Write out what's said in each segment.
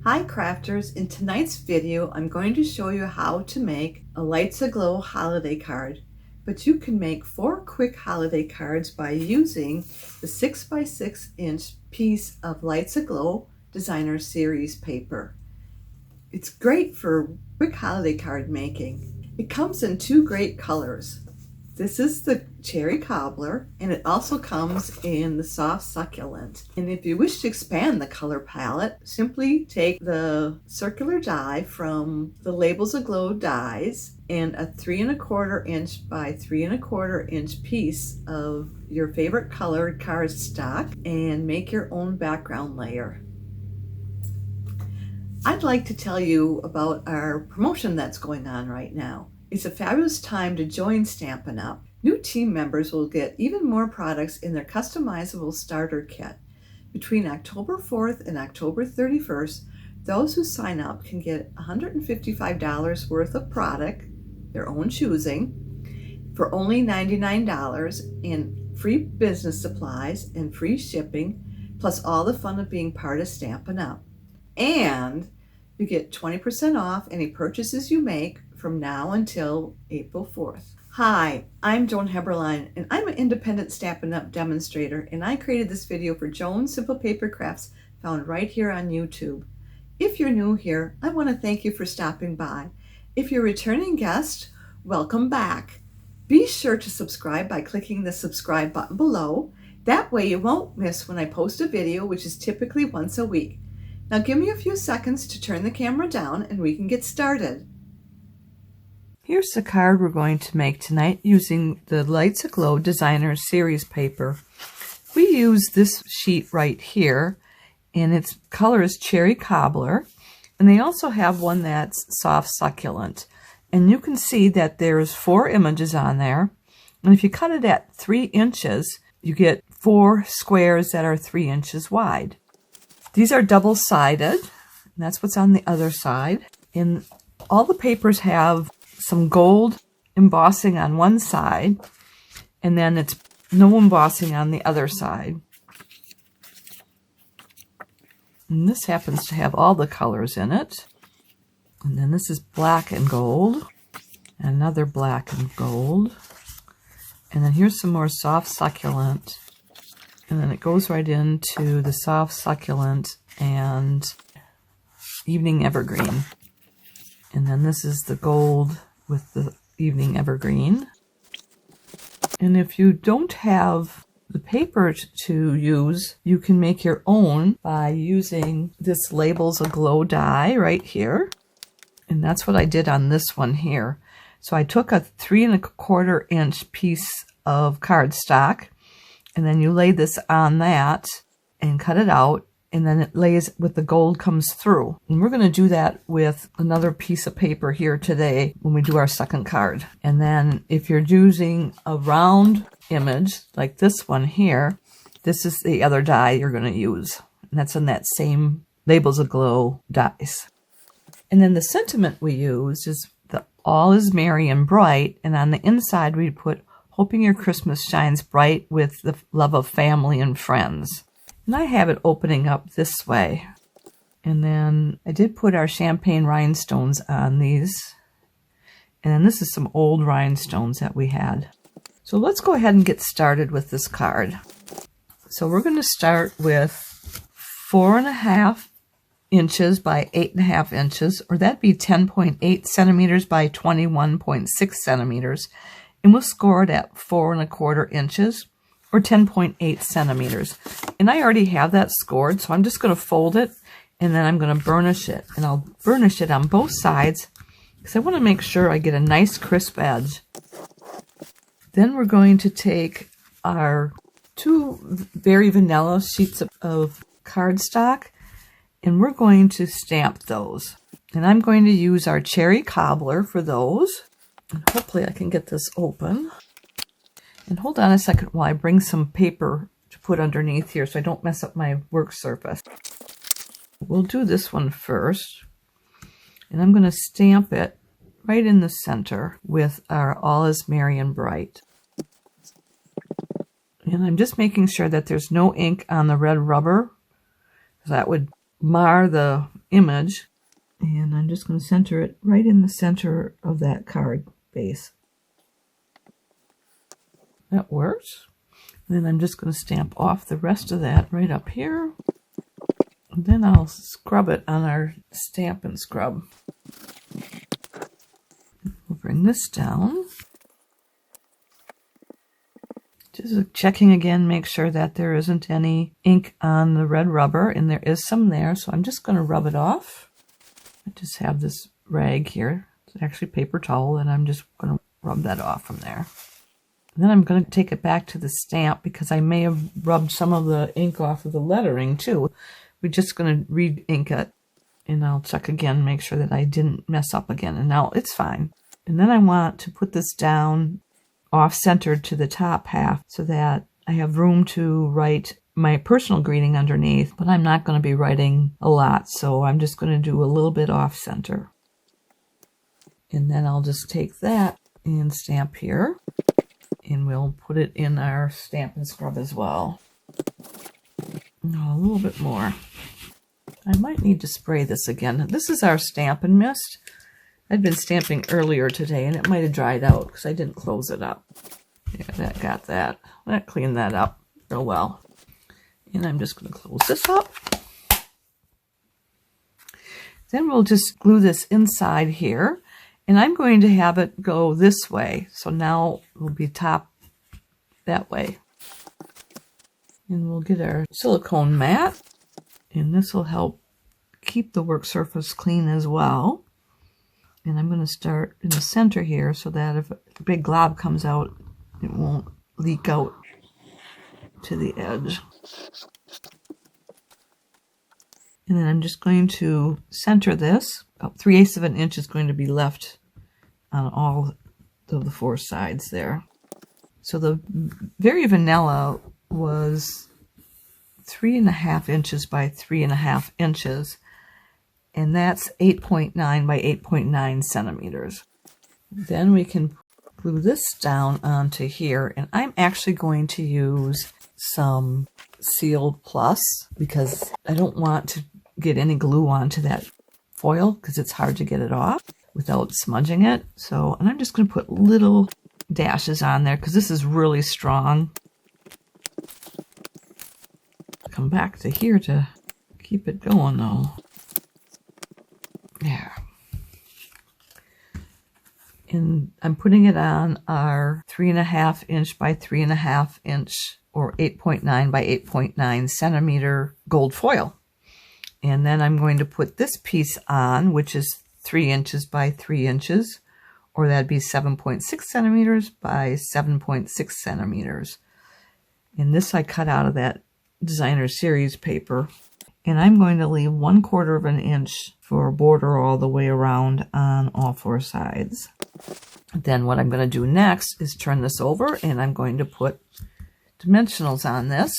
Hi crafters, in tonight's video I'm going to show you how to make a Lights Aglow holiday card. But you can make 4 quick holiday cards by using the 6x6 inch piece of Lights Aglow Designer Series paper. It's great for quick holiday card making. It comes in 2 great colors. This is the cherry cobbler, and it also comes in the soft succulent. And if you wish to expand the color palette, simply take the circular die from the Labels Aglow dies and a 3 1/4 inch by 3 1/4 inch piece of your favorite colored cardstock and make your own background layer. I'd like to tell you about our promotion that's going on right now. It's a fabulous time to join Stampin Up. New team members will get even more products in their customizable starter kit. Between October 4th and October 31st, those who sign up can get $155 worth of product, their own choosing, for only $99 in free business supplies and free shipping, plus all the fun of being part of Stampin Up. And you get 20% off any purchases you make from now until April 4th. Hi, I'm Joan Heberlein, and I'm an independent Stampin' Up demonstrator, and I created this video for Joan Simple Paper Crafts, found right here on YouTube. If you're new here, I want to thank you for stopping by. If you're a returning guest, welcome back. Be sure to subscribe by clicking the subscribe button below. That way you won't miss when I post a video, which is typically once a week. Now give me a few seconds to turn the camera down and we can get started. Here's the card we're going to make tonight using the Lights Aglow Designer Series paper. We use this sheet right here, and its color is cherry cobbler, and they also have one that's soft succulent. And you can see that there's 4 images on there, and if you cut it at 3 inches, you get 4 squares that are 3 inches wide. These are double-sided, and that's what's on the other side. And all the papers have some gold embossing on one side, and then it's no embossing on the other side. And this happens to have all the colors in it. And then this is black and gold, another black and gold, and then here's some more soft succulent, and then it goes right into the soft succulent and evening evergreen. And then this is the gold with the evening evergreen. And if you don't have the paper to use, you can make your own by using this Labels Aglow die right here. And that's what I did on this one here. So I took a 3 1/4 inch piece of cardstock, and then you lay this on that and cut it out, and then it lays with the gold comes through. And we're going to do that with another piece of paper here today when we do our second card. And then if you're using a round image like this one here, this is the other die you're going to use. And that's in that same Labels Aglow dies. And then the sentiment we use is the all is merry and bright. And on the inside we put hoping your Christmas shines bright with the love of family and friends. And I have it opening up this way. And then I did put our champagne rhinestones on these. And then this is some old rhinestones that we had. So let's go ahead and get started with this card. So we're going to start with 4 1/2 inches by 8 1/2 inches, or that'd be 10.8 centimeters by 21.6 centimeters. And we'll score it at 4 1/4 inches. Or 10.8 centimeters. And I already have that scored, so I'm just going to fold it, and then I'm going to burnish it. And I'll burnish it on both sides, because I want to make sure I get a nice crisp edge. Then we're going to take our 2 very vanilla sheets of cardstock, and we're going to stamp those. And I'm going to use our cherry cobbler for those. And hopefully I can get this open. And hold on a second while I bring some paper to put underneath here so I don't mess up my work surface. We'll do this one first. And I'm going to stamp it right in the center with our All is Merry and Bright. And I'm just making sure that there's no ink on the red rubber. That would mar the image. And I'm just going to center it right in the center of that card base. That works. And then I'm just going to stamp off the rest of that right up here. And then I'll scrub it on our Stampin' Scrub. We'll bring this down. Just checking again, make sure that there isn't any ink on the red rubber, and there is some there, so I'm just going to rub it off. I just have this rag here. It's actually a paper towel, and I'm just going to rub that off from there. And then I'm going to take it back to the stamp because I may have rubbed some of the ink off of the lettering too. We're just going to re-ink it, and I'll check again, make sure that I didn't mess up again, and now it's fine. And then I want to put this down off-centered to the top half so that I have room to write my personal greeting underneath, but I'm not going to be writing a lot, so I'm just going to do a little bit off-center. And then I'll just take that and stamp here. And we'll put it in our Stampin' Scrub as well. Oh, a little bit more. I might need to spray this again. This is our Stampin' Mist. I'd been stamping earlier today, and it might have dried out because I didn't close it up. Yeah, that got that. That cleaned that up real well. And I'm just going to close this up. Then we'll just glue this inside here. And I'm going to have it go this way. So now it will be top that way. And we'll get our silicone mat. And this will help keep the work surface clean as well. And I'm going to start in the center here so that if a big glob comes out, it won't leak out to the edge. And then I'm just going to center this. About 3/8 of an inch is going to be left on all of the four sides there. So the Very Vanilla was 3.5 inches by 3.5 inches. And that's 8.9 by 8.9 centimeters. Then we can glue this down onto here. And I'm actually going to use some Seal Plus because I don't want to get any glue onto that foil because it's hard to get it off without smudging it. So, and I'm just going to put little dashes on there because this is really strong. Come back to here to keep it going though. There. And I'm putting it on our 3.5 inch by 3.5 inch or 8.9 by 8.9 centimeter gold foil. And then I'm going to put this piece on, which is 3 inches by 3 inches, or that'd be 7.6 centimeters by 7.6 centimeters. And this I cut out of that Designer Series paper. And I'm going to leave 1/4 of an inch for a border all the way around on all four sides. Then what I'm going to do next is turn this over, and I'm going to put dimensionals on this.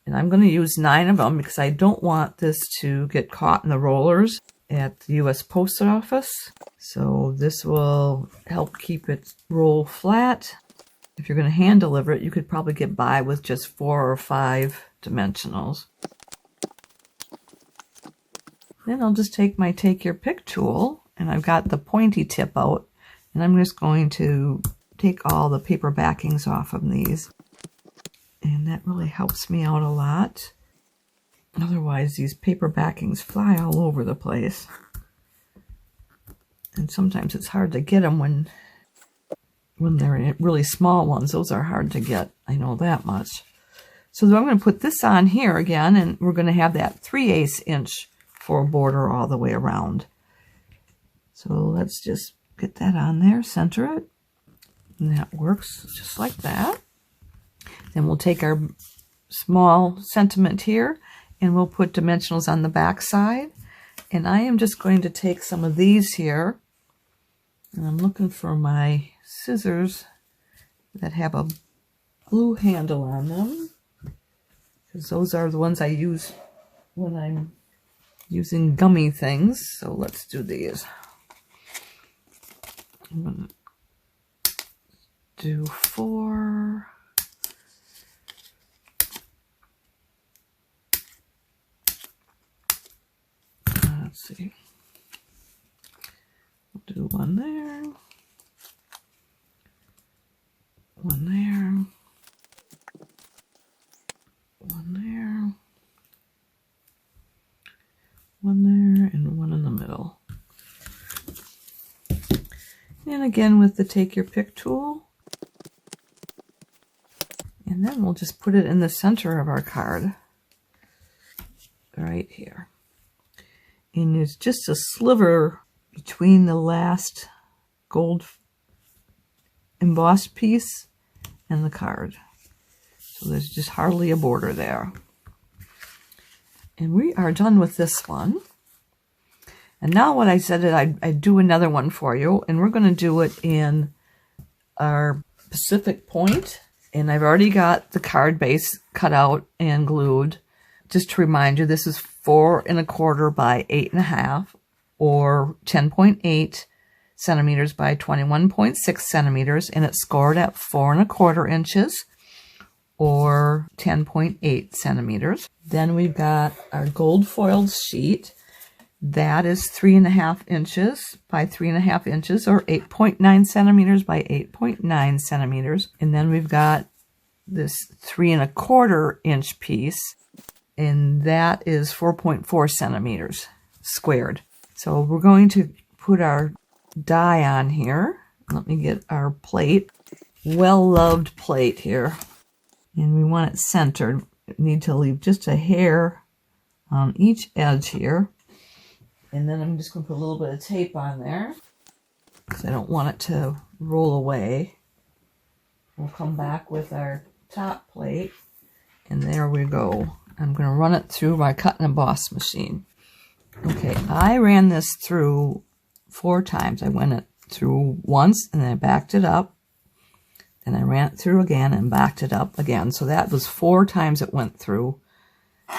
And I'm going to use 9 of them because I don't want this to get caught in the rollers at the U.S. Post Office. So this will help keep it roll flat. If you're going to hand deliver it, you could probably get by with just 4 or 5 dimensionals. Then I'll just take my Take Your Pick tool, and I've got the pointy tip out, and I'm just going to take all the paper backings off of these. And that really helps me out a lot. Otherwise, these paper backings fly all over the place. And sometimes it's hard to get them when they're really small ones. Those are hard to get. I know that much. So I'm going to put this on here again, and we're going to have that 3/8 inch for a border all the way around. So let's just get that on there, center it. And that works just like that. Then we'll take our small sentiment here and we'll put dimensionals on the back side. And I am just going to take some of these here And I'm looking for my scissors that have a blue handle on them, because those are the ones I use when I'm using gummy things. So let's do these. I'm going to do 4. Let's see. We'll do 1 there, 1 there, 1 there, 1 there, and 1 in the middle. And again with the take your pick tool. And then we'll just put it in the center of our card, right here. And there's just a sliver between the last gold embossed piece and the card. So there's just hardly a border there. And we are done with this one. And now what I said is I'd do another one for you, and we're going to do it in our Pacific Point. And I've already got the card base cut out and glued. Just to remind you, this is 4 1/4 by 8 1/2, or 10.8 centimeters by 21.6 centimeters, and it's scored at 4 1/4 inches, or 10.8 centimeters. Then we've got our gold foiled sheet. That is 3 1/2 inches by 3 1/2 inches, or 8.9 centimeters by 8.9 centimeters. And then we've got this 3 1/4 inch piece, and that is 4.4 centimeters squared. So we're going to put our die on here. Let me get our plate, well-loved plate here. And we want it centered. We need to leave just a hair on each edge here. And then I'm just going to put a little bit of tape on there, because I don't want it to roll away. We'll come back with our top plate, and there we go. I'm going to run it through my cut and emboss machine. Okay, I ran this through 4 times. I went it through once, and then I backed it up. Then I ran it through again and backed it up again. So that was 4 times it went through,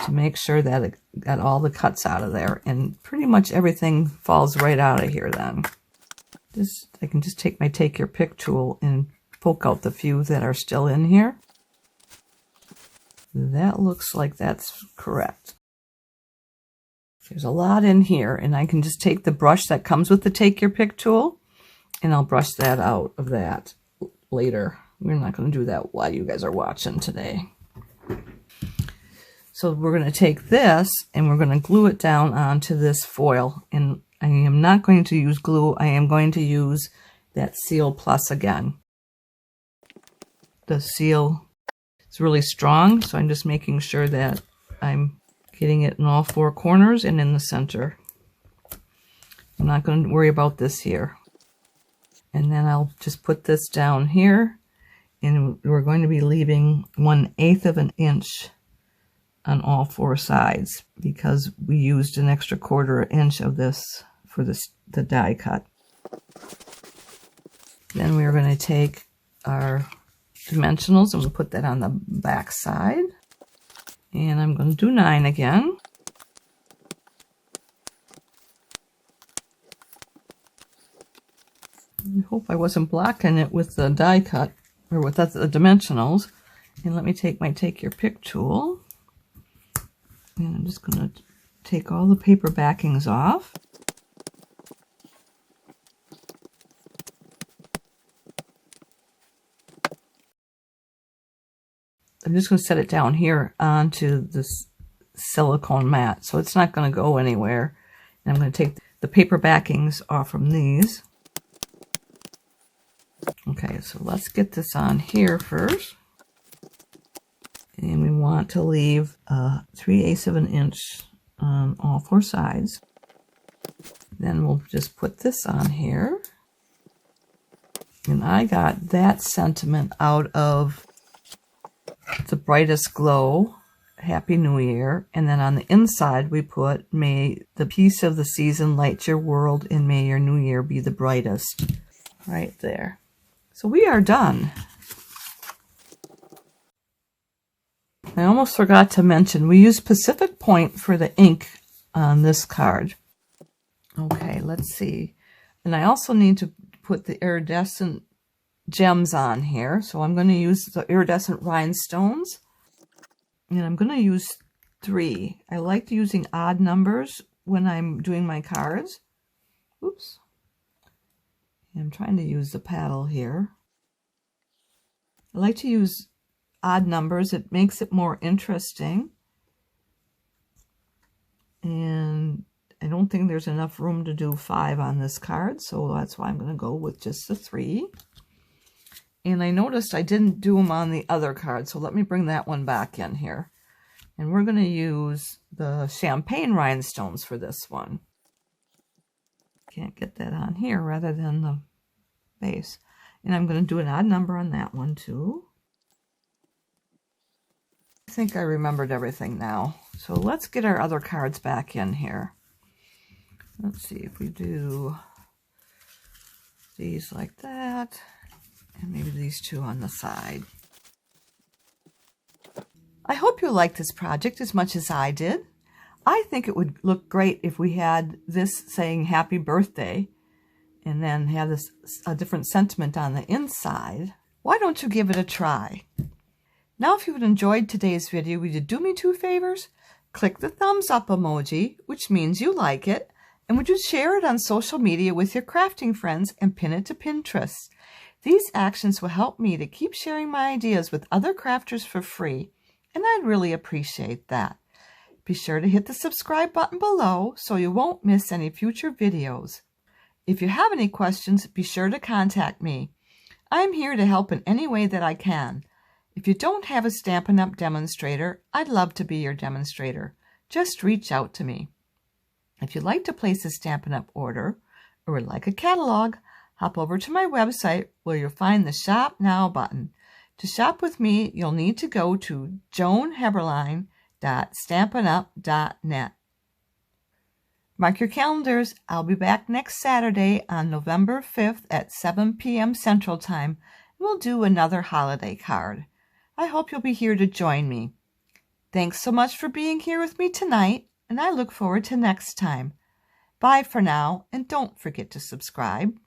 to make sure that it got all the cuts out of there. And pretty much everything falls right out of here then. I can just take my take your pick tool and poke out the few that are still in here. That looks like that's correct. There's a lot in here, and I can just take the brush that comes with the take your pick tool, and I'll brush that out of that later. We're not going to do that while you guys are watching today. So we're going to take this and we're going to glue it down onto this foil. And I am not going to use glue. I am going to use that Seal Plus again. The seal is really strong, so I'm just making sure that I'm getting it in all 4 corners and in the center. I'm not going to worry about this here. And then I'll just put this down here, and we're going to be leaving 1/8 of an inch on all 4 sides, because we used an extra 1/4 inch of this for the die cut. Then we're going to take our dimensionals and we'll put that on the back side. And I'm going to do 9 again. I hope I wasn't blocking it with the die cut, or with the dimensionals. And let me take my take your pick tool. And I'm just going to take all the paper backings off. I'm just going to set it down here onto this silicone mat, so it's not going to go anywhere. And I'm going to take the paper backings off from these. Okay, so let's get this on here first. And we want to leave 3/8 of an inch on all 4 sides. Then we'll just put this on here. And I got that sentiment out of the Brightest Glow, Happy New Year. And then on the inside we put, may the peace of the season light your world, and may your new year here be the brightest. Right there. So we are done. I almost forgot to mention, we use Pacific Point for the ink on this card. Okay, let's see. And I also need to put the iridescent gems on here. So I'm going to use the iridescent rhinestones. And I'm going to use 3. I like using odd numbers when I'm doing my cards. Oops. I'm trying to use the paddle here. I like to use odd numbers. It makes it more interesting. And I don't think there's enough room to do 5 on this card, so that's why I'm going to go with just the 3. And I noticed I didn't do them on the other card, so let me bring that one back in here. And we're going to use the champagne rhinestones for this one. Can't get that on here rather than the base. And I'm going to do an odd number on that one too. I think I remembered everything now. So let's get our other cards back in here. Let's see if we do these like that, and maybe these 2 on the side. I hope you like this project as much as I did. I think it would look great if we had this saying happy birthday and then have this a different sentiment on the inside. Why don't you give it a try? Now, if you've enjoyed today's video, would you do me 2 favors? Click the thumbs up emoji, which means you like it, and would you share it on social media with your crafting friends and pin it to Pinterest? These actions will help me to keep sharing my ideas with other crafters for free, and I'd really appreciate that. Be sure to hit the subscribe button below so you won't miss any future videos. If you have any questions, be sure to contact me. I'm here to help in any way that I can. If you don't have a Stampin' Up! Demonstrator, I'd love to be your demonstrator. Just reach out to me. If you'd like to place a Stampin' Up! Order or would like a catalog, hop over to my website where you'll find the Shop Now button. To shop with me, you'll need to go to joanheberlein.stampinup.net. Mark your calendars. I'll be back next Saturday on November 5th at 7 p.m. Central Time. We'll do another holiday card. I hope you'll be here to join me. Thanks so much for being here with me tonight, and I look forward to next time. Bye for now, and don't forget to subscribe.